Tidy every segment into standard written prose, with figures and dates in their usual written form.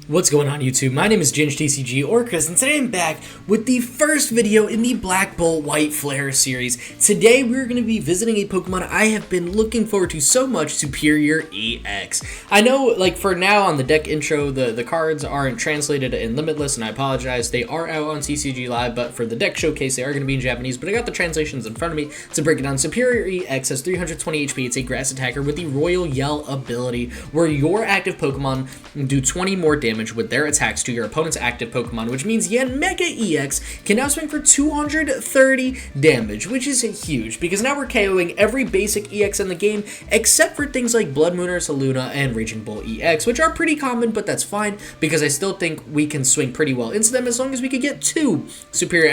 What's going on YouTube? My name is ginj-tcg or Chris, and today I'm back with the first video in the Black Bolt White Flare series. Today we're going to be visiting a Pokemon I have been looking forward to so much, Serperior EX. I know, like, for now on the deck intro, the cards aren't translated in Limitless, and I apologize. They are out on TCG Live, but for the deck showcase, they are going to be in Japanese, but I got the translations in front of me to break it down. Serperior EX has 320 HP. It's a grass attacker with the Royal Yell ability, where your active Pokemon do 20 more damage with their attacks to your opponent's active Pokemon, which means Yanmega EX can now swing for 230 damage, which is huge, because now we're KOing every basic EX in the game, except for things like Blood Moon or Saluna and Raging Bull EX, which are pretty common, but that's fine, because I still think we can swing pretty well into them as long as we could get two Serperior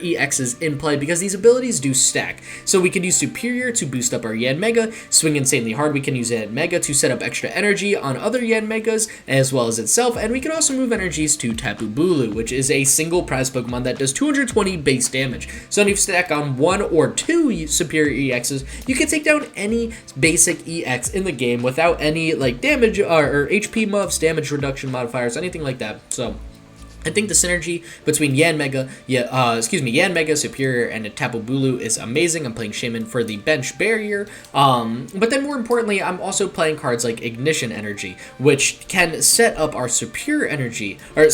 EXs in play, because these abilities do stack. So we could use Serperior to boost up our Yanmega, swing insanely hard. We can use Yanmega to set up extra energy on other Yanmegas, as well as itself, and we can also move energies to Tapu Bulu, which is a single prize Pokemon that does 220 base damage. So if you stack on one or two Serperior EXs, you can take down any basic EX in the game without any like damage or HP muffs, damage reduction modifiers, anything like that. So I think the synergy between Yanmega, Serperior, and Tapu Bulu is amazing. I'm playing Shaymin for the bench barrier, but then more importantly, I'm also playing cards like Ignition Energy, which can set up our Serperior Energy, or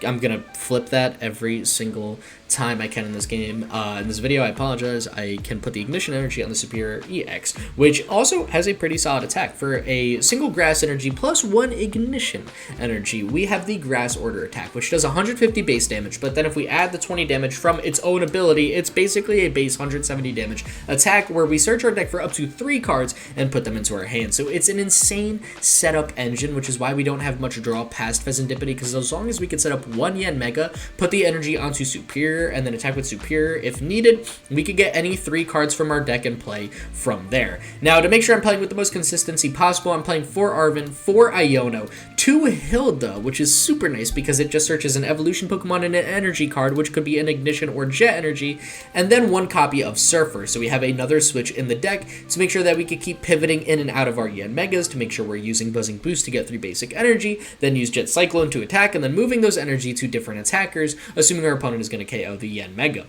I'm gonna flip that every single time I can in this game. In this video, I apologize. I can put the Ignition Energy on the Serperior EX, which also has a pretty solid attack. For a single Grass Energy plus one Ignition Energy, we have the Grass Order attack, which does 150 base damage, but then if we add the 20 damage from its own ability, it's basically a base 170 damage attack where we search our deck for up to 3 cards and put them into our hand. So it's an insane setup engine, which is why we don't have much draw past Fezandipiti, because as long as we can set up one Yanmega, put the energy onto Serperior, and then attack with Serperior if needed, we could get any 3 cards from our deck and play from there. Now, to make sure I'm playing with the most consistency possible, I'm playing 4 Arven, 4 Iono, 2 Hilda, which is super nice because it just searches an evolution Pokemon and an energy card, which could be an Ignition or Jet Energy, and then 1 copy of Surfer. So we have another switch in the deck to make sure that we could keep pivoting in and out of our Yanmegas to make sure we're using Buzzing Boost to get 3 basic energy, then use Jet Cyclone to attack, and then moving those energy to different attackers, assuming our opponent is going to KO the Yanmega.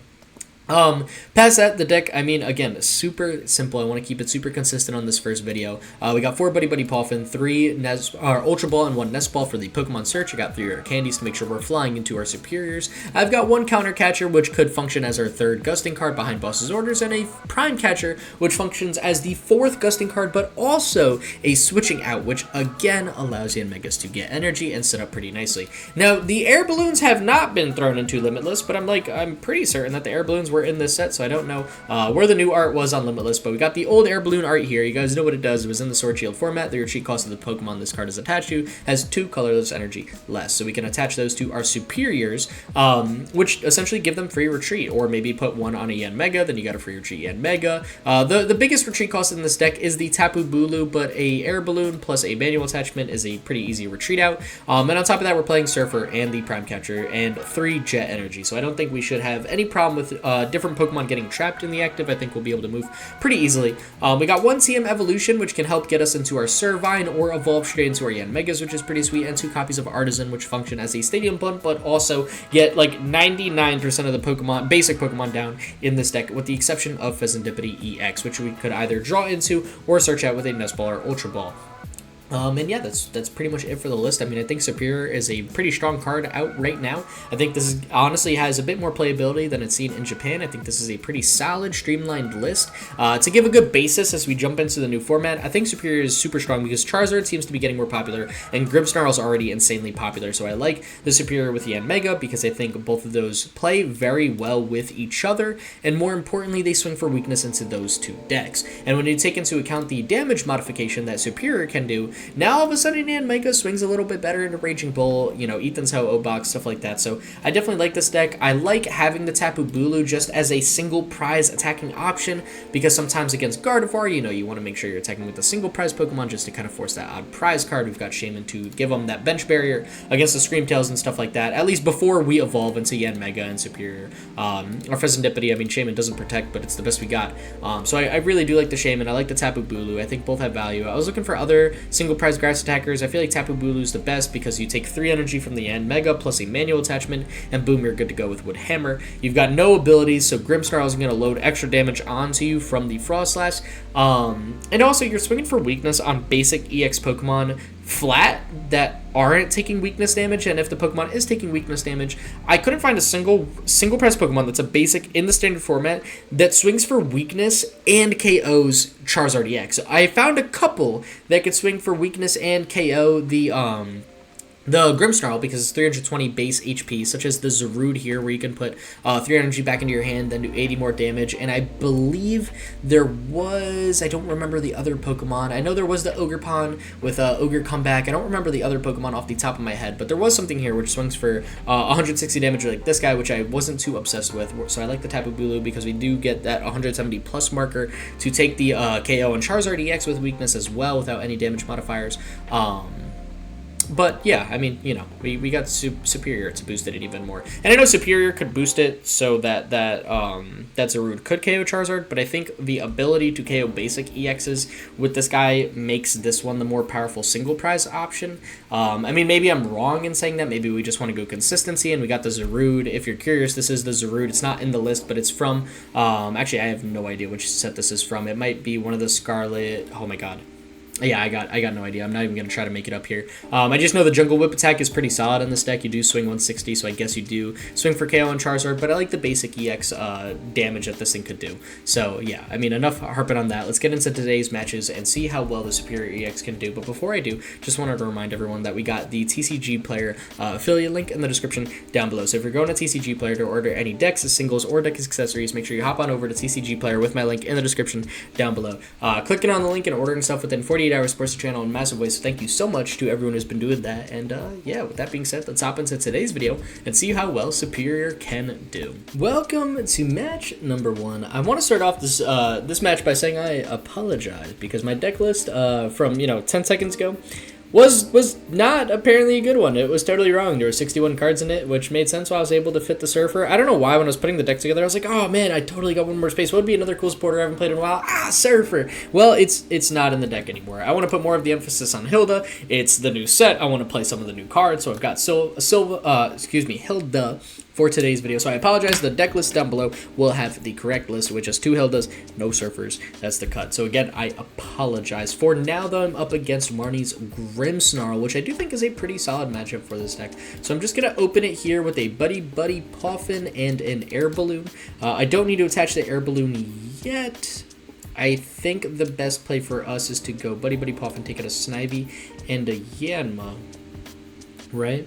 Past that, the deck, I mean, again, super simple. I want to keep it super consistent on this first video. We got 4 Buddy-Buddy Poffin, 3 Ultra Ball, and 1 Nest Ball for the Pokemon search. I got 3 Rare Candies to make sure we're flying into our Serperiors. I've got 1 Counter Catcher, which could function as our 3rd Gusting card behind Boss's Orders, and a Prime Catcher, which functions as the 4th Gusting card, but also a Switching Out, which again allows Yanmegas to get energy and set up pretty nicely. Now, the Air Balloons have not been thrown into Limitless, but I'm pretty certain that the Air Balloons were in this set, so I don't know where the new art was on Limitless, but we got the old Air Balloon art here. You guys know what it does. It was in the Sword Shield format. The retreat cost of the Pokemon this card is attached to has 2 colorless energy less, so we can attach those to our Serperiors, which essentially give them free retreat, or maybe put 1 on a Yanmega, then you got a free retreat Yanmega. The biggest retreat cost in this deck is the Tapu Bulu, but a Air Balloon plus a manual attachment is a pretty easy retreat out, and on top of that, we're playing Surfer and the Prime Catcher and 3 Jet Energy, so I don't think we should have any problem with different Pokemon getting trapped in the active. I think we'll be able to move pretty easily. We got 1 TM Evolution, which can help get us into our Servine or evolve straight into our Yanmegas, which is pretty sweet, and 2 copies of Artazon, which function as a Stadium Blunt, but also get like 99% of the Pokemon, basic Pokemon down in this deck, with the exception of Fezandipiti EX, which we could either draw into or search out with a Nest Ball or Ultra Ball. And yeah, that's pretty much it for the list. I mean, I think Serperior is a pretty strong card out right now. I think this honestly has a bit more playability than it's seen in Japan. I think this is a pretty solid, streamlined list. To give a good basis as we jump into the new format, I think Serperior is super strong because Charizard seems to be getting more popular, and Grimmsnarl is already insanely popular. So I like the Serperior with Yanmega because I think both of those play very well with each other, and more importantly, they swing for weakness into those 2 decks. And when you take into account the damage modification that Serperior can do, now all of a sudden Yanmega swings a little bit better into Raging Bull, you know, Ethan's Hoe, O-Box, stuff like that. So I definitely like this deck. I like having the Tapu Bulu just as a single prize attacking option, because sometimes against Gardevoir, you know, you want to make sure you're attacking with a single prize Pokemon just to kind of force that odd prize card. We've got Shaymin to give them that bench barrier against the Screamtails and stuff like that, at least before we evolve into Yanmega and Serperior. Or Fezandipiti, I mean, Shaymin doesn't protect, but it's the best we got. So I really do like the Shaymin. I like the Tapu Bulu. I think both have value. I was looking for other single single prize grass attackers, I feel like Tapu Bulu is the best because you take 3 energy from the Yanmega plus a manual attachment, and boom, you're good to go with Wood Hammer. You've got no abilities, so Grimmsnarl isn't going to load extra damage onto you from the Frost Slash. And also, you're swinging for weakness on basic EX Pokemon flat that aren't taking weakness damage, and if the Pokemon is taking weakness damage, I couldn't find a single press Pokemon that's a basic in the standard format that swings for weakness and KOs Charizard EX. I found a couple that could swing for weakness and KO the Grimmsnarl because it's 320 base HP, such as the Zarude here, where you can put 3 energy back into your hand, then do 80 more damage. And I believe there was, I don't remember the other Pokemon. I know there was the Ogerpon with Ogre Comeback. I don't remember the other Pokemon off the top of my head, but there was something here which swings for 160 damage like this guy, which I wasn't too obsessed with. So I like the Tapu Bulu because we do get that 170 plus marker to take the KO and Charizard EX with weakness as well without any damage modifiers. But yeah, I mean, you know, we got Serperior to boost it even more. And I know Serperior could boost it so that Zarude could KO Charizard, but I think the ability to KO basic EXs with this guy makes this one the more powerful single prize option. I mean, maybe I'm wrong in saying that. Maybe we just want to go consistency, and we got the Zarude. If you're curious, this is the Zarude. It's not in the list, but it's from, actually, I have no idea which set this is from. It might be one of the Scarlet, oh my god. Yeah, I got no idea. I'm not even going to try to make it up here. I just know the Jungle Whip attack is pretty solid in this deck. You do swing 160, so I guess you do swing for KO and Charizard, but I like the basic EX damage that this thing could do. So, yeah, I mean, enough harping on that. Let's get into today's matches and see how well the Serperior EX can do. But before I do, just wanted to remind everyone that we got the TCG Player affiliate link in the description down below. So if you're going to TCG Player to order any decks, singles, or deck accessories, make sure you hop on over to TCG Player with my link in the description down below. Clicking on the link and ordering stuff within 48 hours supports the channel in massive ways, so thank you so much to everyone who's been doing that. And yeah, with that being said, let's hop into today's video and see how well Serperior can do. Welcome to match number 1. I want to start off this this match by saying I apologize because my deck list from 10 seconds ago was not apparently a good one. It was totally wrong. There were 61 cards in it, which made sense why I was able to fit the Surfer. I don't know why when I was putting the deck together, I was like, oh man, I totally got one more space. What would be another cool supporter I haven't played in a while? Surfer. Well, it's not in the deck anymore. I want to put more of the emphasis on Hilda. It's the new set. I want to play some of the new cards, so I've got Hilda for today's video. So I apologize. The deck list down below will have the correct list with just 2 Hildas, no Surfers. That's the cut. So again, I apologize. For now, though, I'm up against Marnie's Grimmsnarl, which I do think is a pretty solid matchup for this deck. So I'm just going to open it here with a Buddy-Buddy Poffin and an Air Balloon. I don't need to attach the Air Balloon yet. I think the best play for us is to go Buddy-Buddy Poffin, take out a Snivy and a Yanma, right?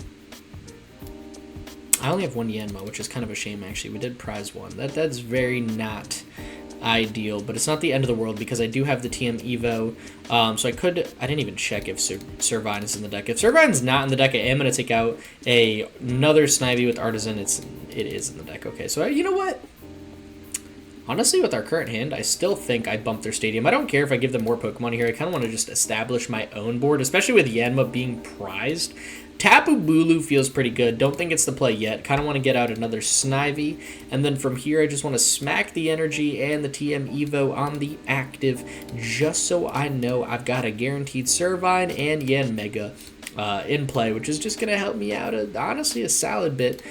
I only have 1 Yanma, which is kind of a shame, actually. We did prize 1. That's very not ideal, but it's not the end of the world because I do have the TM Evo. So I didn't even check if Servine is in the deck. If Servine's not in the deck, I am going to take out another Snivy with Artazon. It is in the deck. Okay, so you know what? Honestly, with our current hand, I still think I bump their stadium. I don't care if I give them more Pokemon here. I kind of want to just establish my own board, especially with Yanma being prized. Tapu Bulu feels pretty good. Don't think it's the play yet. Kind of want to get out another Snivy. And then from here, I just want to smack the Energy and the TM Evo on the active, just so I know I've got a guaranteed Servine and Yanmega in play, which is just going to help me out, honestly, a solid bit.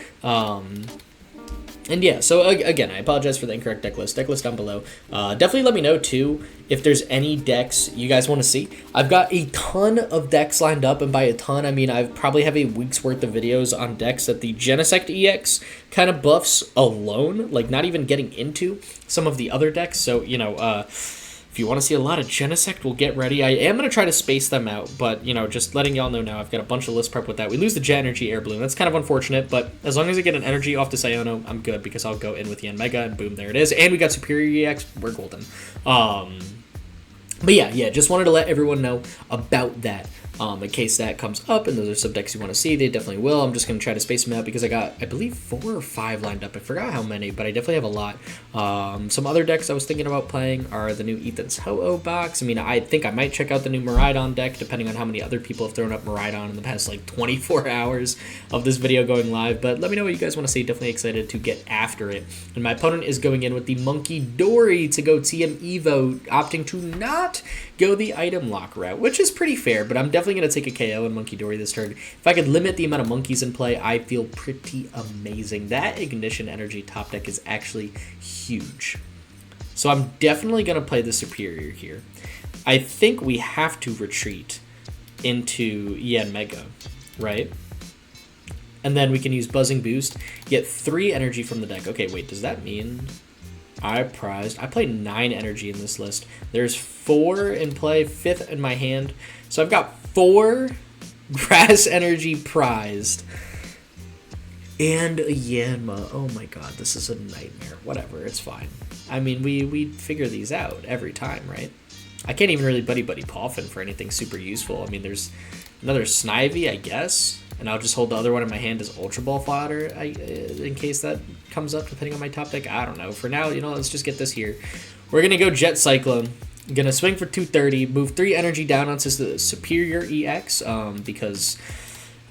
And yeah, so again, I apologize for the incorrect deck list. Deck list down below. Definitely let me know, too, if there's any decks you guys want to see. I've got a ton of decks lined up, and by a ton, I mean I probably have a week's worth of videos on decks that the Genesect EX kind of buffs alone, like not even getting into some of the other decks. So, if you want to see a lot of Genesect, we'll get ready. I am going to try to space them out, but, just letting y'all know now, I've got a bunch of list prep with that. We lose the Jet Energy Air Balloon. That's kind of unfortunate, but as long as I get an energy off this Iono, I'm good, because I'll go in with Yanmega, and boom, there it is. And we got Serperior EX. We're golden. But yeah, just wanted to let everyone know about that. in case that comes up and those are some decks you want to see. They definitely will. I'm just going to try to space them out because I got, I believe, 4 or 5 lined up. I forgot how many, but I definitely have a lot. Some other decks I was thinking about playing are the new Ethan's Ho-Oh box. I mean, I think I might check out the new Miraidon deck, depending on how many other people have thrown up Miraidon in the past, like, 24 hours of this video going live. But let me know what you guys want to see. Definitely excited to get after it. And my opponent is going in with the Monkey Dory to go TM Evo, opting to not go the item lock route, which is pretty fair, but I'm definitely going to take a KO in Monkey Dory this turn. If I could limit the amount of monkeys in play, I feel pretty amazing. That Ignition Energy top deck is actually huge. So I'm definitely going to play the Serperior here. I think we have to retreat into Yanmega, right? And then we can use Buzzing Boost, get 3 energy from the deck. Okay, wait, does that mean I played 9 energy in this list. There's 4 in play, 5th in my hand. So I've got 4 Grass Energy prized. And a Yanma. Oh my god, this is a nightmare. Whatever, it's fine. I mean, we figure these out every time, right? I can't even really Buddy-Buddy Poffin for anything super useful. I mean, there's another Snivy, I guess. And I'll just hold the other one in my hand as Ultra Ball fodder in case that comes up, depending on my top deck. I don't know. For now, you know, let's just get this here. We're going to go Jet Cyclone. Going to swing for 230, move 3 energy down onto the Serperior EX because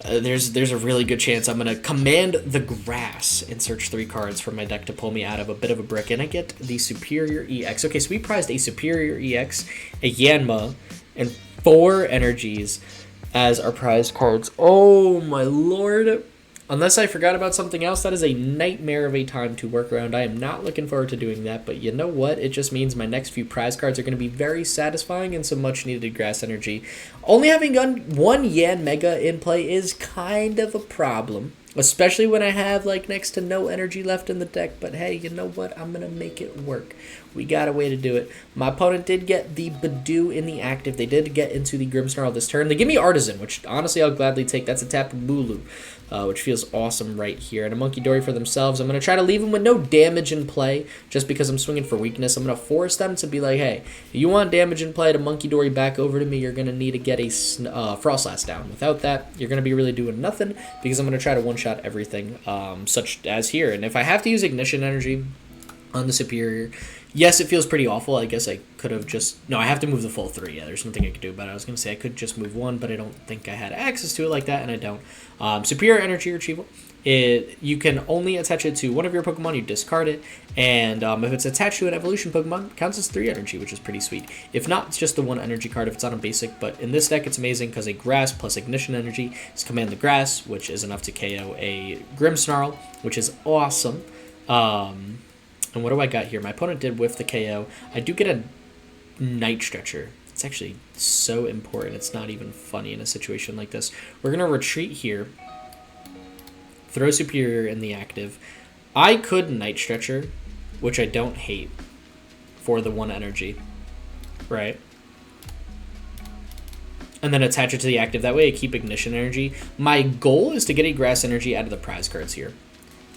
there's a really good chance I'm going to command the grass and search 3 cards from my deck to pull me out of a bit of a brick. And I get the Serperior EX. Okay, so we prized a Serperior EX, a Yanma, and 4 energies as our prize cards. Oh my lord. Unless I forgot about something else, that is a nightmare of a time to work around. I am not looking forward to doing that, but you know what? It just means my next few prize cards are going to be very satisfying and some much needed grass energy. Only having one Yanmega in play is kind of a problem, especially when I have like next to no energy left in the deck. But hey, you know what? I'm going to make it work. We got a way to do it. My opponent did get the Badoo in the active. They did get into the Grimmsnarl this turn. They give me Artazon, which honestly I'll gladly take. That's a Tapu Bulu, which feels awesome right here. And a Monkey Dory for themselves. I'm going to try to leave them with no damage in play just because I'm swinging for weakness. I'm going to force them to be like, hey, if you want damage in play to Monkey Dory back over to me, you're going to need to get a Frostlass down. Without that, you're going to be really doing nothing because I'm going to try to one-shot everything, such as here. And if I have to use Ignition Energy on the Serperior, yes, it feels pretty awful. I guess I could have just... No, I have to move the full 3. Yeah, there's nothing I could do about it. I was going to say I could just move 1, but I don't think I had access to it like that, and I don't. Superior Energy Retrieval. You can only attach it to one of your Pokemon. You discard it, and if it's attached to an Evolution Pokemon, it counts as 3 energy, which is pretty sweet. If not, it's just the 1 energy card if it's on a basic, but in this deck, it's amazing because a Grass plus Ignition Energy is Command the Grass, which is enough to KO a Grimmsnarl, which is awesome. And what do I got here? My opponent did whiff the KO. I do get a Night Stretcher. It's actually so important. It's not even funny in a situation like this. We're going to retreat here. Throw Serperior in the active. I could Night Stretcher, which I don't hate, for the 1 energy. Right? And then attach it to the active. That way I keep Ignition Energy. My goal is to get a Grass Energy out of the prize cards here.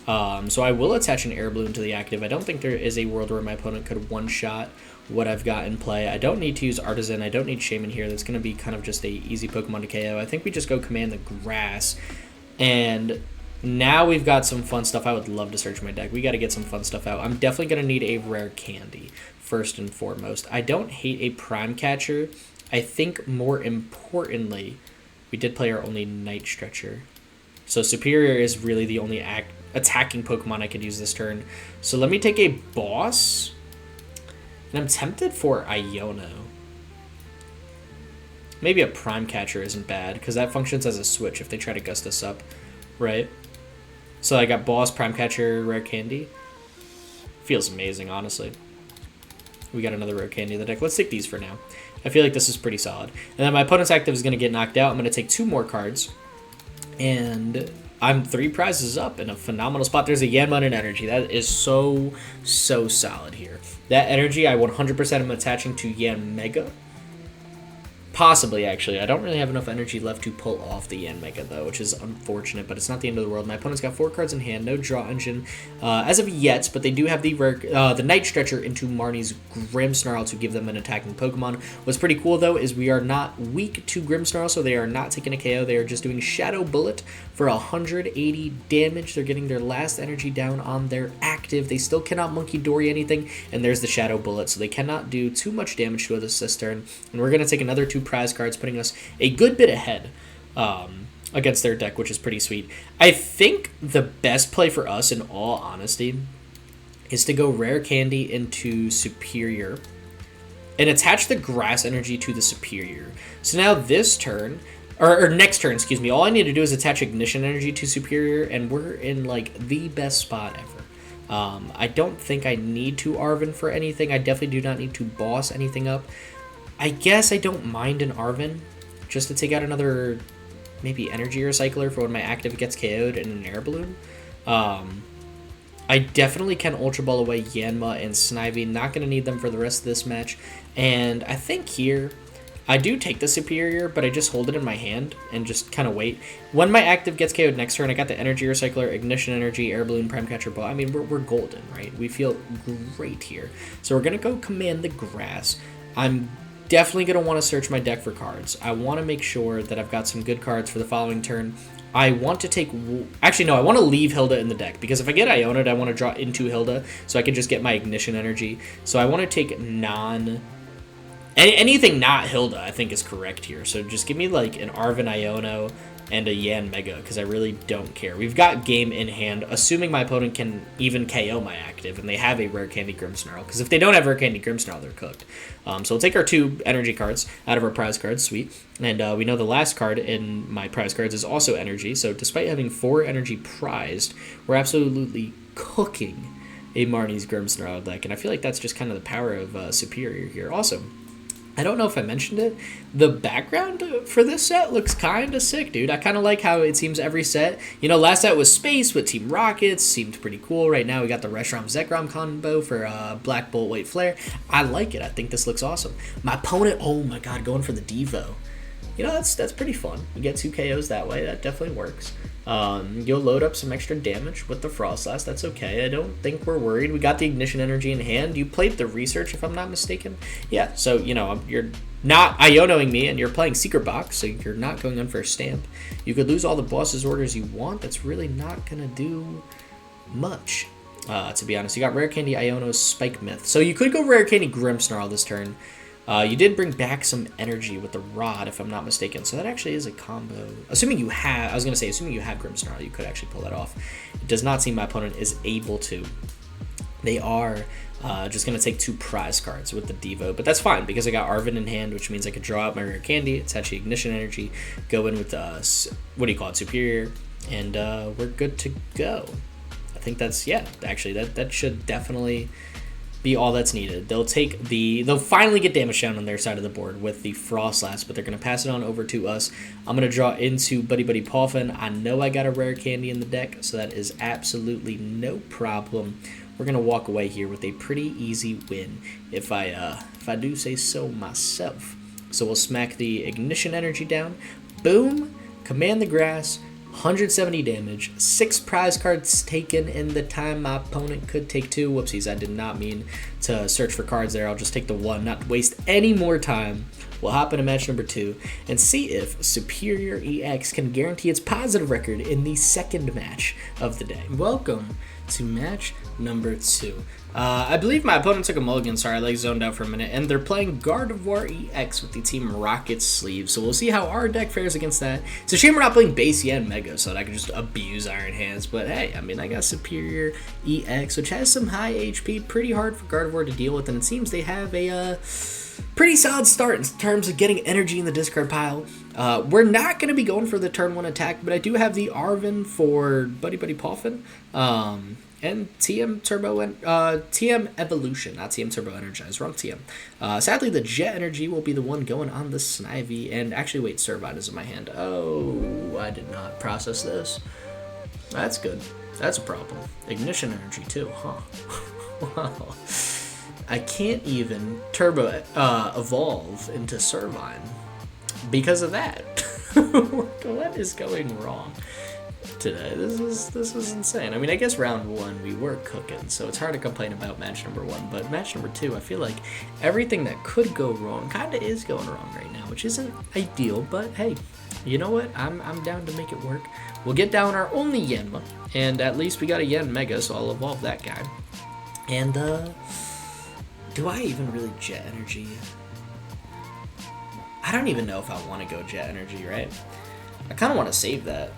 So I will attach an Air Balloon to the active. I don't think there is a world where my opponent could one-shot what I've got in play. I don't need to use Artazon. I don't need Shaymin here. That's going to be kind of just a easy Pokemon to KO. I think we just go Command the Grass. And now we've got some fun stuff. I would love to search my deck. We got to get some fun stuff out. I'm definitely going to need a Rare Candy, first and foremost. I don't hate a Prime Catcher. I think more importantly, we did play our only Night Stretcher. So Serperior is really the only attacking Pokemon I could use this turn. So let me take a Boss. And I'm tempted for Iono. Maybe a Prime Catcher isn't bad, because that functions as a switch if they try to gust us up, right? So I got Boss, Prime Catcher, Rare Candy. Feels amazing, honestly. We got another Rare Candy in the deck. Let's take these for now. I feel like this is pretty solid. And then my opponent's active is going to get knocked out. I'm going to take 2 more cards. And I'm 3 prizes up in a phenomenal spot. There's a Yanma and Energy. That is so solid here. That energy I 100% am attaching to Yanmega. Possibly, actually. I don't really have enough energy left to pull off the Yanmega, though, which is unfortunate, but it's not the end of the world. My opponent's got 4 cards in hand, no draw engine as of yet, but they do have the Night Stretcher into Marnie's Grimmsnarl to give them an attacking Pokemon. What's pretty cool, though, is we are not weak to Grimmsnarl, so they are not taking a KO. They are just doing Shadow Bullet for 180 damage. They're getting their last energy down on their active. They still cannot Monkey Dory anything, and there's the Shadow Bullet, so they cannot do too much damage to us this turn. And we're going to take another 2 prize cards, putting us a good bit ahead against their deck, which is pretty sweet. I think the best play for us, in all honesty, is to go Rare Candy into Serperior and attach the Grass Energy to the Serperior. So now this turn, or next turn, excuse me, all I need to do is attach Ignition Energy to Serperior, and we're in, like, the best spot ever. I don't think I need to Arven for anything. I definitely do not need to boss anything up. I guess I don't mind an Arven, just to take out another, maybe Energy Recycler for when my active gets KO'd and an Air Balloon. I definitely can Ultra Ball away Yanma and Snivy. Not going to need them for the rest of this match. And I think here, I do take the Serperior, but I just hold it in my hand and just kind of wait. When my active gets KO'd next turn, I got the Energy Recycler, Ignition Energy, Air Balloon, Prime Catcher Ball. I mean, we're golden, right? We feel great here. So we're going to go Command the Grass. I'm definitely going to want to search my deck for cards. I want to make sure that I've got some good cards for the following turn. I want to take... Actually, no, I want to leave Hilda in the deck, because if I get Iono'd, I want to draw into Hilda, so I can just get my Ignition Energy. So I want to take anything not Hilda, I think, is correct here. So just give me, like, an Arven Iono and a Yanmega, because I really don't care. We've got game in hand, assuming my opponent can even KO my active, and they have a Rare Candy Grimmsnarl, because if they don't have Rare Candy Grimmsnarl, they're cooked. So we'll take our 2 energy cards out of our prize cards, sweet, and we know the last card in my prize cards is also energy, so despite having 4 energy prized, we're absolutely cooking a Marnie's Grimmsnarl deck, and I feel like that's just kind of the power of Serperior here. Also, I don't know if I mentioned it, the background for this set looks kind of sick, dude. I kind of like how it seems every set. You know, last set was Space with Team Rockets, seemed pretty cool. Right now we got the Reshiram Zekrom combo for Black Bolt White Flare. I like it. I think this looks awesome. My opponent, oh my god, going for the Devo. You know, that's pretty fun. You get 2 KOs that way. That definitely works. You'll load up some extra damage with the Frostlass. That's okay. I don't think we're worried. We got the Ignition Energy in hand. You played the Research, if I'm not mistaken. Yeah, so, you know, you're not Ionoing me, and you're playing Secret Box, so you're not going on for a stamp. You could lose all the boss's orders you want. That's really not going to do much, to be honest. You got Rare Candy Iono's Spike Myth. So you could go Rare Candy Grimmsnarl this turn. You did bring back some energy with the Rod, if I'm not mistaken, so that actually is a combo. Assuming you have, I was going to say, assuming you have Grimmsnarl, you could actually pull that off. It does not seem my opponent is able to. They are just going to take 2 prize cards with the Devo, but that's fine, because I got Arven in hand, which means I could draw out my Rare Candy, it's actually Ignition Energy, go in with, what do you call it, Serperior, and we're good to go. I think that's, yeah, actually, that should definitely be all that's needed. They'll finally get damage down on their side of the board with the Frostlass, but they're going to pass it on over to us. I'm going to draw into Buddy-Buddy Poffin. I know I got a Rare Candy in the deck, so that is absolutely no problem. We're going to walk away here with a pretty easy win, if I do say so myself. So we'll smack the Ignition Energy down. Boom! Command the Grass. 170 damage, 6 prize cards taken in the time my opponent could take 2. Whoopsies, I did not mean to search for cards there. I'll just take the 1, not waste any more time. We'll hop into match number 2 and see if Serperior EX can guarantee its positive record in the second match of the day. Welcome to match number 2. I believe my opponent took a mulligan, sorry, I zoned out for a minute, and they're playing Gardevoir EX with the Team Rocket sleeve, so we'll see how our deck fares against that. It's a shame we're not playing base Yanmega, so that I can just abuse Iron Hands, but hey, I mean, I got Serperior EX, which has some high HP, pretty hard for Gardevoir to deal with, and it seems they have a pretty solid start in terms of getting energy in the discard pile. We're not going to be going for the turn 1 attack, but I do have the Arven for Buddy-Buddy Poffin. And TM Turbo and TM Evolution, not TM Turbo Energize, wrong TM. Sadly, the Jet Energy will be the one going on the Snivy, and actually, wait, Servine is in my hand. Oh, I did not process this. That's good. That's a problem. Ignition Energy too, huh? Wow. I can't even Turbo evolve into Servine. because of that. What is going wrong today? This is insane. I mean, I guess round 1 we were cooking, so it's hard to complain about match number 1, but match number 2, I feel like everything that could go wrong kind of is going wrong right now, which isn't ideal, but hey, you know what? I'm down to make it work. We'll get down our only Yanma, and at least we got a Yanmega, so I'll evolve that guy. And do I even really Jet Energy? I don't even know if I want to go Jet Energy, right? I kind of want to save that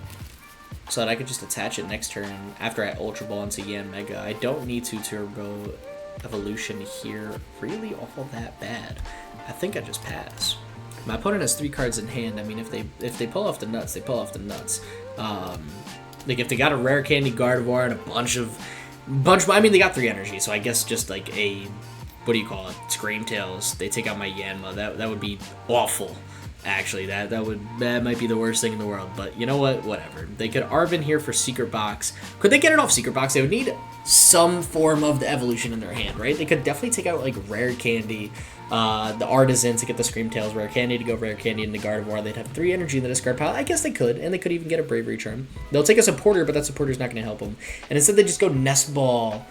so that I could just attach it next turn after I Ultra Ball into Yanmega. I don't need to Turbo Evolution here really all that bad. I think I just pass. My opponent has 3 cards in hand. I mean, if they pull off the nuts, they pull off the nuts. Like if they got a Rare Candy Gardevoir and a bunch, I mean, they got 3 energy, so I guess just like a, what do you call it, Screamtails, they take out my Yanma. That would be awful. Actually, that might be the worst thing in the world, but you know what? Whatever. They could Arven here for Secret Box. Could they get it off Secret Box? They would need some form of the evolution in their hand, right? They could definitely take out like Rare Candy, the Artazon to get the Screamtails, Rare Candy to go Rare Candy into Gardevoir. They'd have 3 energy in the discard pile. I guess they could, and they could even get a Bravery Charm. They'll take a Supporter, but that Supporter's not going to help them. And instead they just go Nest Ball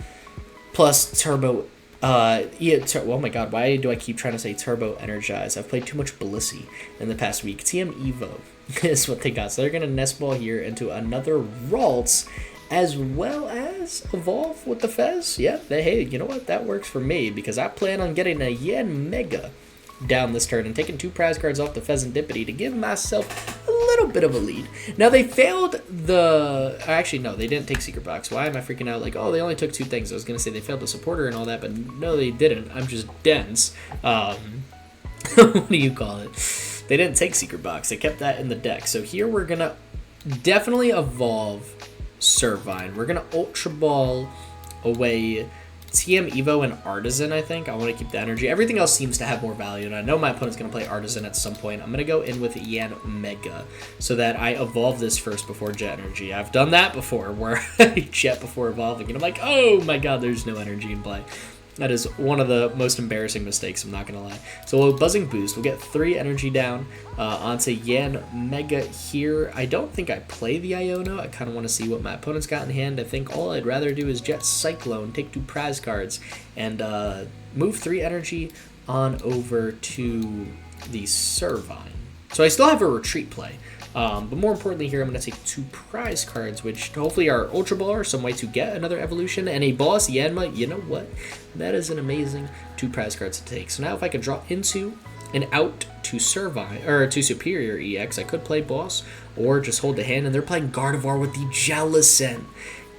plus Turbo. Oh my god, why do I keep trying to say Turbo Energize? I've played too much Blissey in the past week. TM Evo is what they got. So they're going to Nest Ball here into another Ralts, as well as evolve with the Fez. Yeah, hey, you know what? That works for me, because I plan on getting a Yanmega down this turn and taking 2 prize cards off the Fezandipiti to give myself a little bit of a lead. Now, they failed the... Actually, no, they didn't take Secret Box. Why am I freaking out? Like, oh, they only took 2 things. I was going to say they failed the Supporter and all that, but no, they didn't. I'm just dense. What do you call it? They didn't take Secret Box. They kept that in the deck. So here we're going to definitely evolve Servine. We're going to Ultra Ball away TM Evo and Artazon, I think. I want to keep the energy. Everything else seems to have more value, and I know my opponent's going to play Artazon at some point. I'm going to go in with Yanmega so that I evolve this first before Jet Energy. I've done that before, where I Jet before evolving, and I'm like, oh my god, there's no energy in play. That is one of the most embarrassing mistakes, I'm not going to lie. So we'll Buzzing Boost. We'll get 3 energy down onto Yanmega here. I don't think I play the Iono. I kind of want to see what my opponent's got in hand. I think all I'd rather do is Jet Cyclone, take 2 prize cards, and move 3 energy on over to the Servine. So I still have a retreat play. But more importantly here, I'm going to take 2 prize cards, which hopefully are Ultra Ball or some way to get another evolution, and a Boss Yanma. You know what? That is an amazing 2 prize cards to take. So now if I could draw into and out to Servine, or to Serperior EX, I could play Boss, or just hold the hand, and they're playing Gardevoir with the Jellicent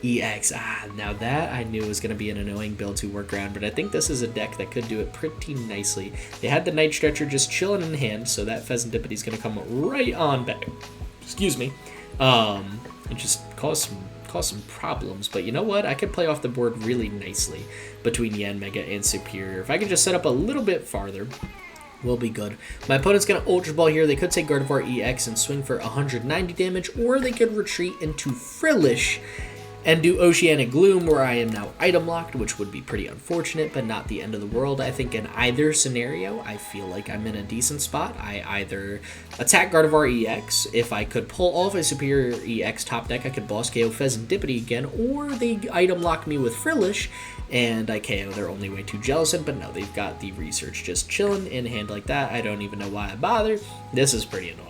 EX. Now that I knew was going to be an annoying build to work around, but I think this is a deck that could do it pretty nicely. They had the Night Stretcher just chilling in hand, so that Fezandipiti is going to come right on back. Excuse me. And just cause some problems. But you know what? I could play off the board really nicely between Yanmega and Serperior. If I could just set up a little bit farther, we'll be good. My opponent's going to Ultra Ball here. They could take Gardevoir EX and swing for 190 damage, or they could retreat into Frillish and do Oceanic Gloom, where I am now item locked, which would be pretty unfortunate, but not the end of the world. I think in either scenario, I feel like I'm in a decent spot. I either attack Gardevoir EX. If I could pull off a Serperior EX top deck, I could boss KO Fezandipiti again, or they item lock me with Frillish, and I KO their only way to Jellicent, but no, they've got the Research just chilling in hand like that. I don't even know why I bother. This is pretty annoying.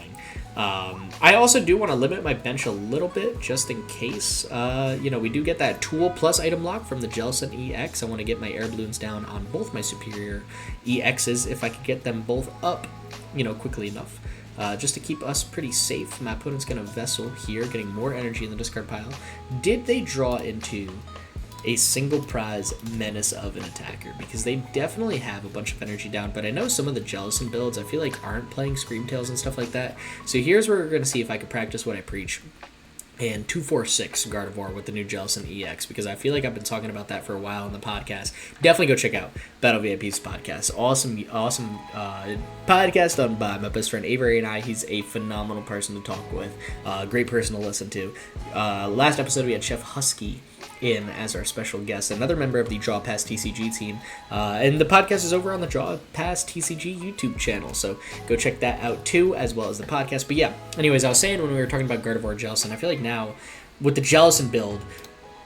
I also do want to limit my bench a little bit, just in case. You know, we do get that Tool plus item lock from the Jellicent EX. I want to get my Air Balloons down on both my Serperior EXs, if I could get them both up, you know, quickly enough. Just to keep us pretty safe. My opponent's going to Vessel here, getting more energy in the discard pile. Did they draw into a single prize menace of an attacker? Because they definitely have a bunch of energy down, but I know some of the Jellicent builds I feel like aren't playing Screamtails and stuff like that. So here's where we're going to see if I can practice what I preach. and 246 Gardevoir with the new Jellicent EX, because I feel like I've been talking about that for a while on the podcast. Definitely go check out Battle VIP's podcast. Awesome podcast done by my best friend Avery and I. He's a phenomenal person to talk with, great person to listen to. Last episode we had Chef Husky in as our special guest, another member of the Draw Pass TCG team, and the podcast is over on the Draw Pass TCG YouTube channel, so go check that out too, as well as the podcast. But yeah, anyways, I was saying when we were talking about Gardevoir Jellicent, I feel like now with the Jellicent build,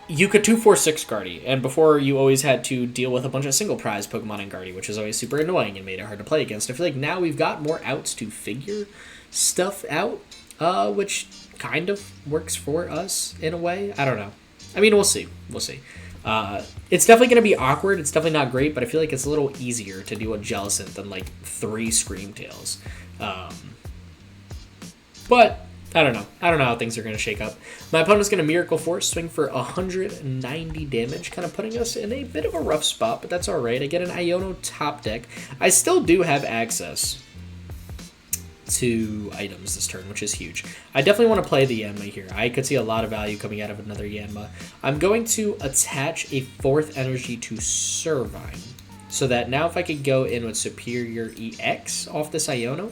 you could 246 Guardy, and before you always had to deal with a bunch of single prize Pokemon in Guardy, which is always super annoying and made it hard to play against. I feel like now we've got more outs to figure stuff out, which kind of works for us in a way. I don't know. I mean, we'll see. We'll see. It's definitely going to be awkward. It's definitely not great, but I feel like it's a little easier to do a Jellicent than, like, 3 Screamtails. But I don't know. I don't know how things are going to shake up. My opponent's going to Miracle Force, swing for 190 damage, kind of putting us in a bit of a rough spot, but that's all right. I get an Iono top deck. I still do have access to items this turn, which is huge. I definitely want to play the Yanma here. I could see a lot of value coming out of another Yanma. I'm going to attach a 4th energy to Servine, so that now if I could go in with Serperior EX off this Iono,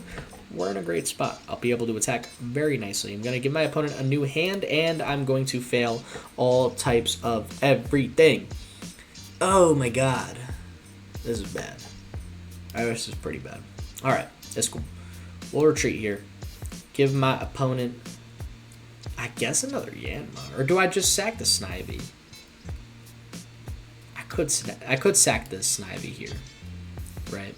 we're in a great spot. I'll be able to attack very nicely. I'm going to give my opponent a new hand, and I'm going to fail all types of everything. Oh my god. This is bad. This is pretty bad. Alright, that's cool. We'll retreat here. Give my opponent, I guess, another Yanma. Or do I just sack the Snivy? I could sack this Snivy here. Right?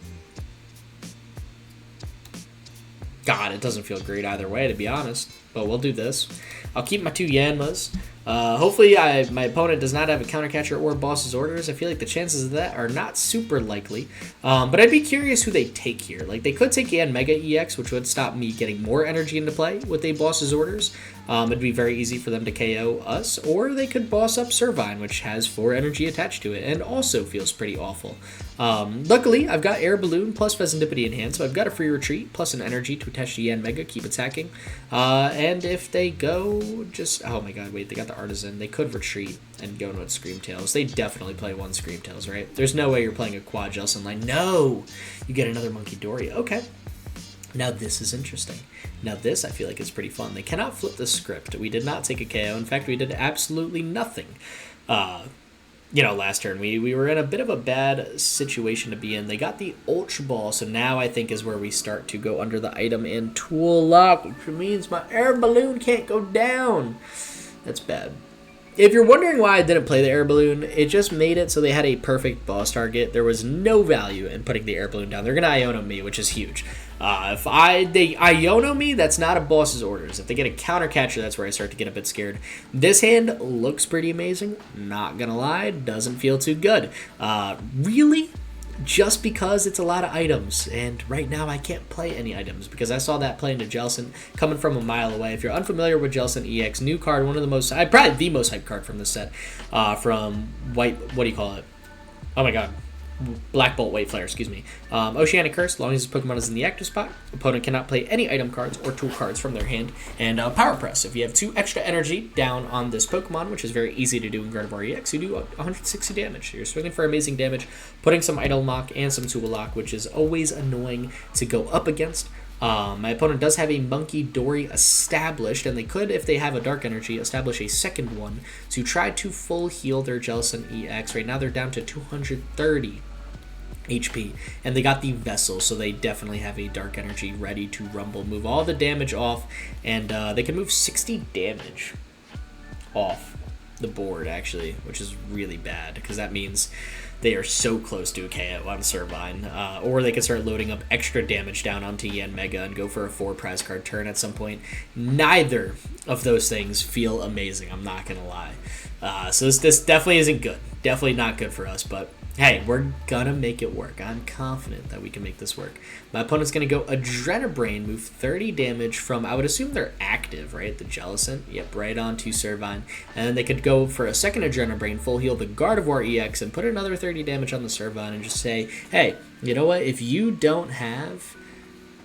God, it doesn't feel great either way, to be honest. But we'll do this. I'll keep my 2 Yanmas. Hopefully my opponent does not have a counter catcher or boss's orders. I feel like the chances of that are not super likely. But I'd be curious who they take here. Like, they could take Yanmega EX, which would stop me getting more energy into play with a boss's orders. It'd be very easy for them to KO us. Or they could boss up Servine, which has 4 energy attached to it and also feels pretty awful. Luckily, I've got Air Balloon plus Fezandipiti in hand, so I've got a free retreat plus an energy to attach to Yanmega, keep attacking. And if they go just... Oh my god, wait, they got the Artazon. They could retreat and go into Screamtails. They definitely play 1 Screamtails, right? There's no way you're playing a quad Jellicent line. No! You get another Monkey Dory. Okay. Now this is interesting. Now this I feel like is pretty fun. They cannot flip the script. We did not take a KO. In fact, we did absolutely nothing. You know, last turn we were in a bit of a bad situation to be in. They got the Ultra Ball, so now I think is where we start to go under the item and tool lock, which means my Air Balloon can't go down. That's bad. If you're wondering why I didn't play the Air Balloon, it just made it so they had a perfect boss target. There was no value in putting the Air Balloon down. They're going to Iono me, which is huge. If they Iono me, that's not a boss's orders. If they get a counter catcher, that's where I start to get a bit scared. This hand looks pretty amazing. Not going to lie, doesn't feel too good. Really? Just because it's a lot of items, and right now I can't play any items because I saw that playing to Jellicent coming from a mile away. If you're unfamiliar with Jellicent EX, new card, one of the most, probably the most hyped card from this set, from White, what do you call it? Oh my god. Black Bolt White Flare, excuse me. Oceanic Curse, as long as his Pokemon is in the active spot, opponent cannot play any item cards or tool cards from their hand. And Power Press, if you have 2 extra energy down on this Pokemon, which is very easy to do in Gardevoir EX, you do 160 damage. You're swinging for amazing damage, putting some Item Lock and some Tool Lock, which is always annoying to go up against. My opponent does have a Monkey Dory established, and they could, if they have a Dark Energy, establish a second one to try to full heal their Jellicent EX. Right now they're down to 230 HP, and they got the Vessel, so they definitely have a Dark Energy ready to rumble, move all the damage off, and they can move 60 damage off the board, actually, which is really bad, because that means they are so close to a KO on Servine, or they can start loading up extra damage down onto Yanmega and go for a 4 prize card turn at some point. Neither of those things feel amazing, I'm not going to lie. So this definitely isn't good. Definitely not good for us, but hey, we're gonna make it work. I'm confident that we can make this work. My opponent's gonna go Adrenabrain, move 30 damage from, I would assume they're active, right? The Jellicent, yep, right onto Servine. And then they could go for a second Adrenabrain, full heal the Gardevoir EX, and put another 30 damage on the Servine and just say, hey, you know what? If you don't have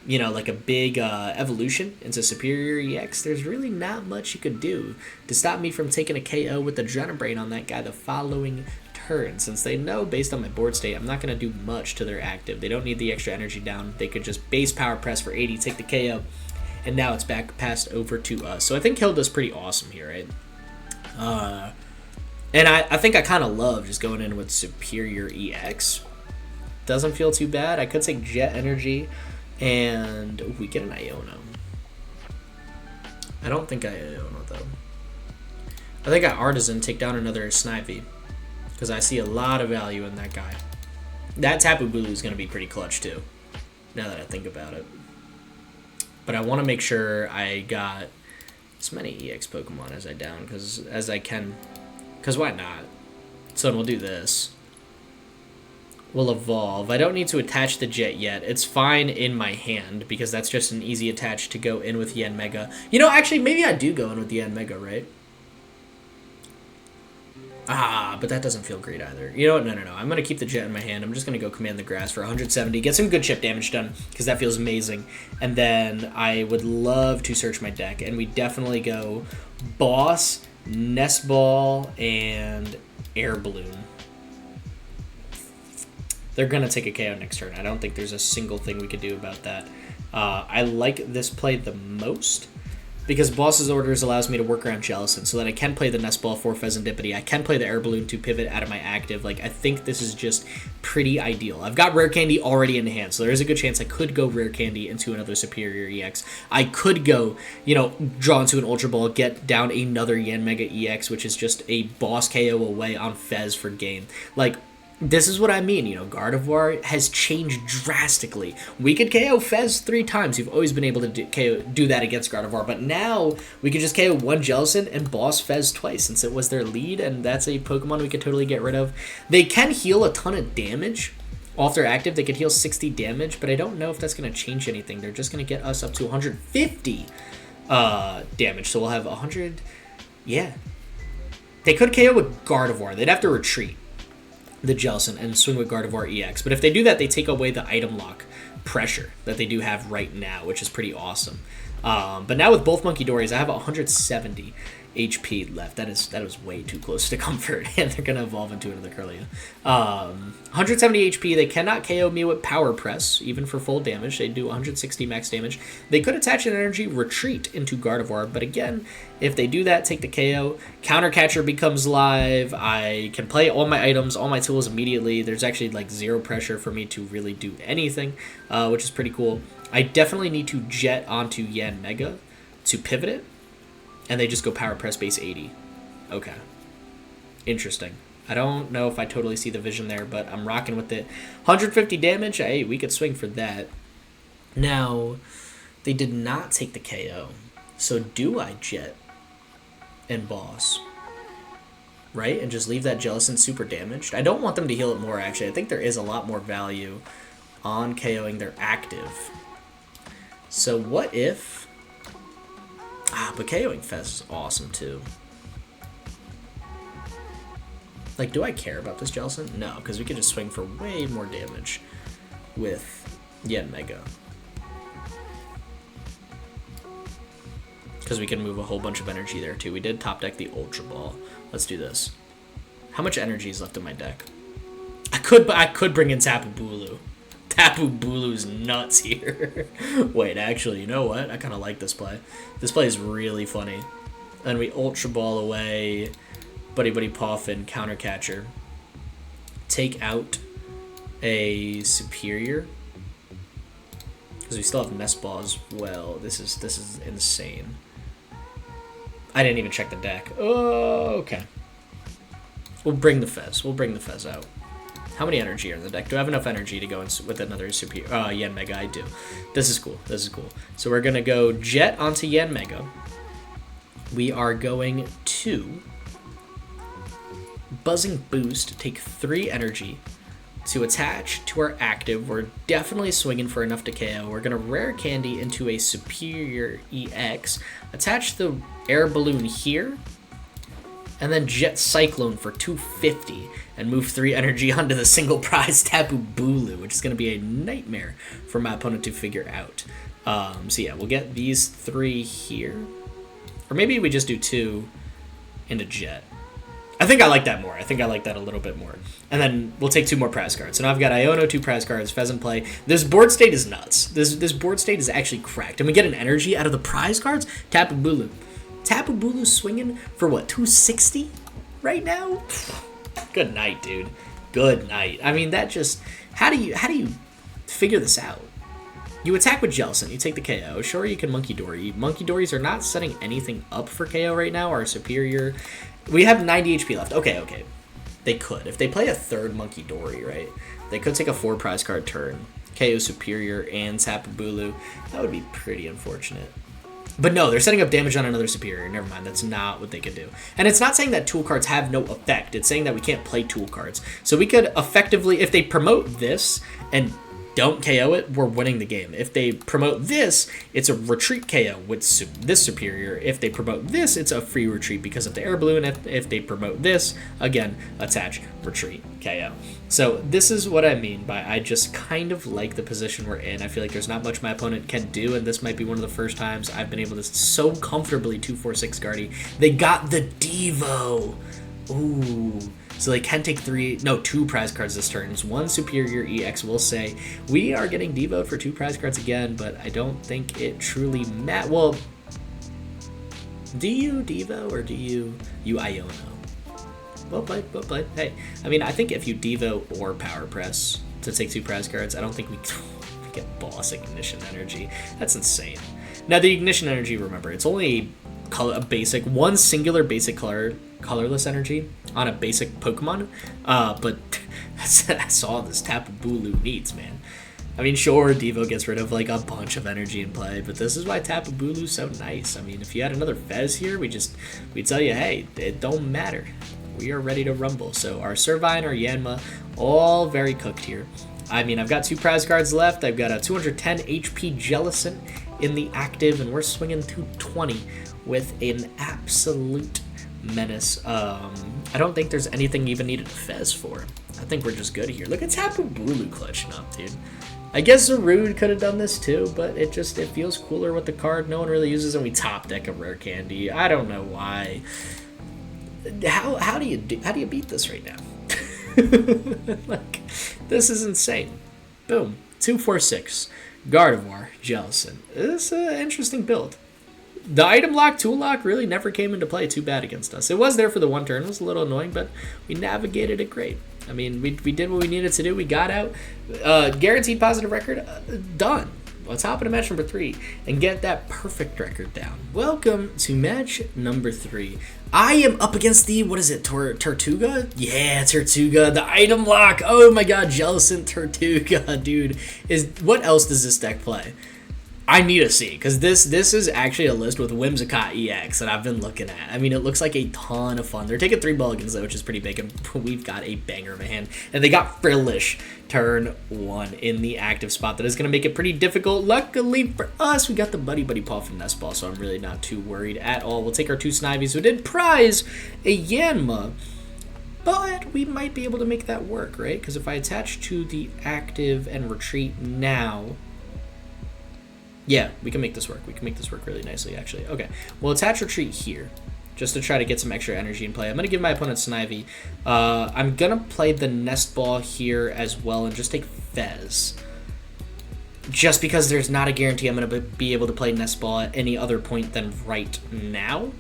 you know, like a big evolution into Serperior EX, there's really not much you could do to stop me from taking a KO with the Adrenabrain on that guy the following turn, since they know based on my board state I'm not going to do much to their active. They don't need the extra energy down. They could just base power press for 80, take the KO, and now it's back passed over to us. So I think Hilda's pretty awesome here, right? And I think I kind of love just going in with Serperior EX. Doesn't feel too bad. I could take Jet Energy, and we get an Iono. I don't think I Iono, though. I think I Artazon take down another Snivy, because I see a lot of value in that guy. That Tapu Bulu is going to be pretty clutch, too, now that I think about it. But I want to make sure I got as many EX Pokemon as I can, because why not? So we'll do this. We'll evolve. I don't need to attach the Jet yet. It's fine in my hand because that's just an easy attach to go in with Yanmega. You know, actually, maybe I do go in with the Yanmega, right? Ah, but that doesn't feel great either. You know what? No. I'm going to keep the Jet in my hand. I'm just going to go command the grass for 170. Get some good chip damage done because that feels amazing. And then I would love to search my deck. And we definitely go Boss, Nest Ball, and Air Balloon. They're going to take a KO next turn. I don't think there's a single thing we could do about that. I like this play the most because Boss's Orders allows me to work around Jellicent so that I can play the Nest Ball for Fezandipiti. I can play the Air Balloon to pivot out of my active. Like, I think this is just pretty ideal. I've got Rare Candy already in hand, so there is a good chance I could go Rare Candy into another Serperior EX. I could go, you know, draw into an Ultra Ball, get down another Yanmega EX, which is just a Boss KO away on Fez for game. Like, this is what I mean, you know, Gardevoir has changed drastically. We could KO Fez 3 times. You've always been able to do that against Gardevoir, but now we could just KO one Jellicent and boss Fez twice since it was their lead, and that's a Pokemon we could totally get rid of. They can heal a ton of damage off their active. They could heal 60 damage, but I don't know if that's going to change anything. They're just going to get us up to 150 damage, so we'll have 100, yeah. They could KO with Gardevoir. They'd have to retreat the Jellicent and swing with Gardevoir EX. But if they do that, they take away the item lock pressure that they do have right now, which is pretty awesome. But now with both Monkey Dories, I have 170 HP left. That is way too close to comfort, and they're going to evolve into another Curlia. 170 HP, they cannot KO me with Power Press, even for full damage. They do 160 max damage. They could attach an Energy Retreat into Gardevoir, but again, if they do that, take the KO. Counter Catcher becomes live. I can play all my items, all my tools immediately. There's actually like zero pressure for me to really do anything, which is pretty cool. I definitely need to jet onto Yanmega to pivot it, and they just go Power Press base 80. Okay. Interesting. I don't know if I totally see the vision there, but I'm rocking with it. 150 damage. Hey, we could swing for that. Now, they did not take the KO. So do I jet and boss? Right? And just leave that Jellicent super damaged? I don't want them to heal it more, actually. I think there is a lot more value on KOing their active. So what if... but KOing Fez is awesome, too. Like, do I care about this Jellicent? No, because we could just swing for way more damage with Yanmega. Because we can move a whole bunch of energy there, too. We did top deck the Ultra Ball. Let's do this. How much energy is left in my deck? I could bring in Tapu Bulu. Tapu Bulu's nuts here. Wait, actually, you know what? I kind of like this play. This play is really funny. And we Ultra Ball away Buddy-Buddy Poffin Counter Catcher. Take out a Serperior. Because we still have Nest Ball as well. This is insane. I didn't even check the deck. Oh, okay. We'll bring the Fez. We'll bring the Fez out. How many energy are in the deck? Do I have enough energy to go in with another Serperior? Yanmega, I do. This is cool. This is cool. So we're going to go Jet onto Yanmega. We are going to Buzzing Boost, take 3 energy to attach to our active. We're definitely swinging for enough to KO. We're going to Rare Candy into a Serperior EX, attach the Air Balloon here, and then Jet Cyclone for 250, and move 3 energy onto the single prize Tapu Bulu, which is going to be a nightmare for my opponent to figure out. So yeah, we'll get these 3 here. Or maybe we just do 2 into Jet. I think I like that more. I think I like that a little bit more. And then we'll take 2 more prize cards. So now I've got Iono, 2 prize cards, Fez in play. This board state is nuts. This board state is actually cracked. And we get an energy out of the prize cards? Tapu Bulu. Tapu Bulu swinging for what, 260 right now? Good night, dude. Good night. I mean, that just... How do you figure this out? You attack with Jellicent, you take the KO. Sure, you can Monkey Dory. Monkey Dories are not setting anything up for KO right now. Our Serperior... We have 90 HP left. Okay. They could. If they play a 3rd Monkey Dory, right? They could take a 4 prize card turn. KO Serperior and Tapu Bulu. That would be pretty unfortunate. But no, they're setting up damage on another Serperior. Never mind, that's not what they could do. And it's not saying that tool cards have no effect. It's saying that we can't play tool cards. So we could effectively, if they promote this and don't KO it, we're winning the game. If they promote this, it's a retreat KO with this Serperior. If they promote this, it's a free retreat because of the Air Balloon. If they promote this, again, attach, retreat, KO. So this is what I mean by I just kind of like the position we're in. I feel like there's not much my opponent can do, and this might be one of the first times I've been able to so comfortably 2-4-6 Guardy. They got the Devo. Ooh. So they can take 2 prize cards this turn. It's 1 Serperior EX, we'll say. We are getting devoed for 2 prize cards again, but I don't think it truly matters. Well, do you Devo or do you Iono? Well played. Hey, I mean, I think if you Devo or Power Press to take 2 prize cards, I don't think we get Boss Ignition Energy. That's insane. Now, the Ignition Energy, remember, it's only a basic, one singular basic colorless energy on a basic Pokemon, but that's all this Tapu Bulu needs, man. I mean, sure, Devo gets rid of like a bunch of energy in play, but this is why Tapu Bulu's so nice. I mean, if you had another Fez here, we tell you, hey, it don't matter. We are ready to rumble. So our Servine, our Yanma, all very cooked here. I mean, I've got 2 prize cards left. I've got a 210 HP Jellicent in the active, and we're swinging 220 with an absolute menace. I don't think there's anything even needed to Fez for. I think we're just good here. Look at Tapu Bulu clutching up, dude. I guess Zarude could have done this too, but it feels cooler with the card no one really uses, and we top deck a Rare Candy. I don't know why. How do you beat this right now? Like, this is insane. Boom. 2-4-6. Gardevoir, Jellicent. This is an interesting build. The item lock, tool lock really never came into play too bad against us. It was there for the 1 turn. It was a little annoying, but we navigated it great. I mean, we did what we needed to do. We got out. Guaranteed positive record. Done. Let's hop into match number 3 and get that perfect record down. Welcome to match number 3. I am up against the, what is it, Tortuga? Yeah, Tortuga, the item lock. Oh my god, Jellicent Tortuga, dude. What else does this deck play? I need to see, because this is actually a list with Whimsicott EX that I've been looking at. I mean, it looks like a ton of fun. They're taking 3 mulligans, though, which is pretty big, and we've got a banger of a hand. And they got Frillish turn 1 in the active spot. That is going to make it pretty difficult. Luckily for us, we got the Buddy-Buddy Poffin Nest Ball, so I'm really not too worried at all. We'll take our 2 Snivies, who did prize a Yanma, but we might be able to make that work, right? Because if I attach to the active and retreat now... Yeah, we can make this work. We can make this work really nicely, actually. Okay, we'll attach retreat here, just to try to get some extra energy in play. I'm going to give my opponent Snivy. I'm going to play the Nest Ball here as well and just take Fez. Just because there's not a guarantee I'm going to be able to play Nest Ball at any other point than right now.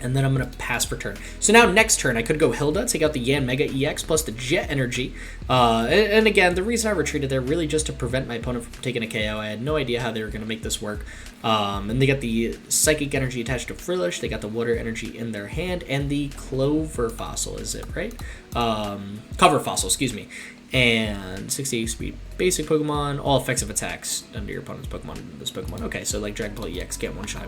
And then I'm going to pass for turn. So now next turn, I could go Hilda, take out the Yanmega EX plus the Jet Energy. And again, the reason I retreated there really just to prevent my opponent from taking a KO. I had no idea how they were going to make this work. And they got the Psychic Energy attached to Frillish. They got the Water Energy in their hand. And the Clover Fossil, is it, right? Cover Fossil, excuse me. And 68 speed basic Pokemon. All effective attacks under your opponent's Pokemon into this Pokemon. Okay, so like Dragon Ball EX, get 1 shot.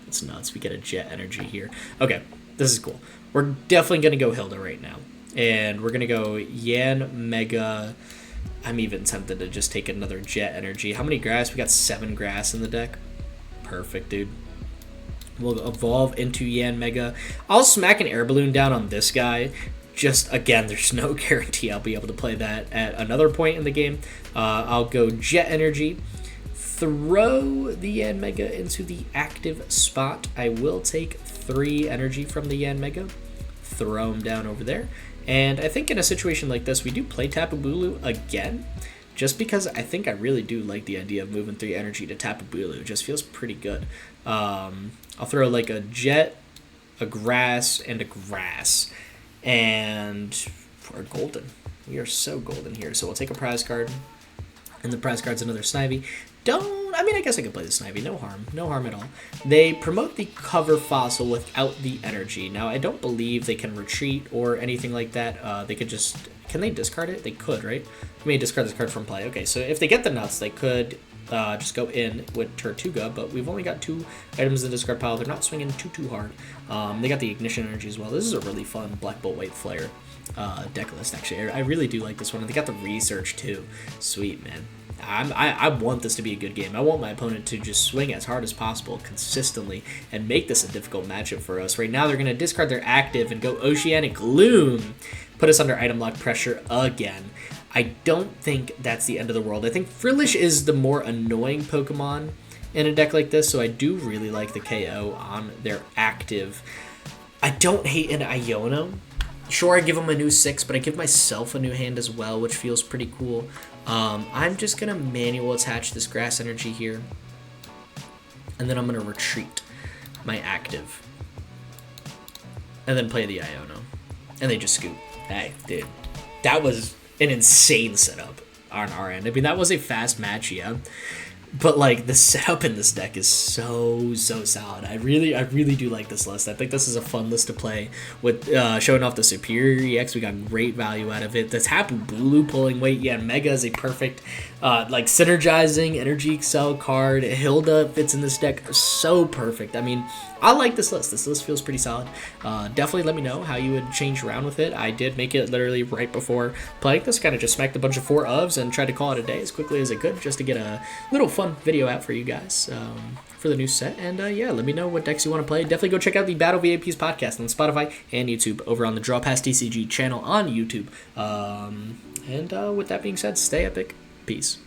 It's nuts. We get a Jet Energy here. Okay, this is cool. We're definitely going to go Hilda right now. And we're going to go Yanmega. I'm even tempted to just take another Jet Energy. How many grass? We got 7 grass in the deck. Perfect, dude. We'll evolve into Yanmega. I'll smack an Air Balloon down on this guy. Just, again, there's no guarantee I'll be able to play that at another point in the game. I'll go Jet Energy. Throw the Yanmega into the active spot. I will take 3 energy from the Yanmega. Throw him down over there. And I think in a situation like this, we do play Tapu Bulu again. Just because I think I really do like the idea of moving 3 energy to Tapu Bulu. It just feels pretty good. I'll throw like a Jet, a Grass, and a Grass. And we're golden. We are so golden here. So we'll take a prize card. And the prize card's another Snivy. I guess I could play the Snivy. No harm at all. They promote the cover fossil without the energy. Now, I don't believe they can retreat or anything like that. They could just... Can they discard it? They could, right? They may discard this card from play. Okay, so if they get the nuts, they could just go in with Tortuga, but we've only got 2 items in the discard pile. They're not swinging too hard. They got the Ignition Energy as well. This is a really fun Black Bolt White Flare deck list, actually. I really do like this one. And they got the Research, too. Sweet, man. I want this to be a good game. I want my opponent to just swing as hard as possible consistently and make this a difficult matchup for us. Right now, they're going to discard their active and go Oceanic Loom, put us under item lock pressure again. I don't think that's the end of the world. I think Frillish is the more annoying Pokemon in a deck like this, so I do really like the KO on their active. I don't hate an Iono. Sure, I give him a new 6, but I give myself a new hand as well, which feels pretty cool. I'm just going to manual attach this Grass Energy here, and then I'm going to retreat my active, and then play the Iono, and they just scoop. Hey, dude, that was an insane setup on our end. I mean, that was a fast match, yeah. But, like, the setup in this deck is so solid. I really do like this list. I think this is a fun list to play with showing off the Serperior EX. We got great value out of it. The Tapu Bulu pulling weight. Yeah, Mega is a perfect, like, synergizing Energy Excel card. Hilda fits in this deck so perfect. I mean, I like this list. This list feels pretty solid. Definitely let me know how you would change around with it. I did make it literally right before playing this. Kind of just smacked a bunch of 4 ofs and tried to call it a day as quickly as I could just to get a little fun video out for you guys for the new set. And yeah, let me know what decks you want to play. Definitely go check out the Battle VAPs podcast on Spotify and YouTube over on the Draw Pass TCG channel on YouTube. And with that being said, stay epic. Peace.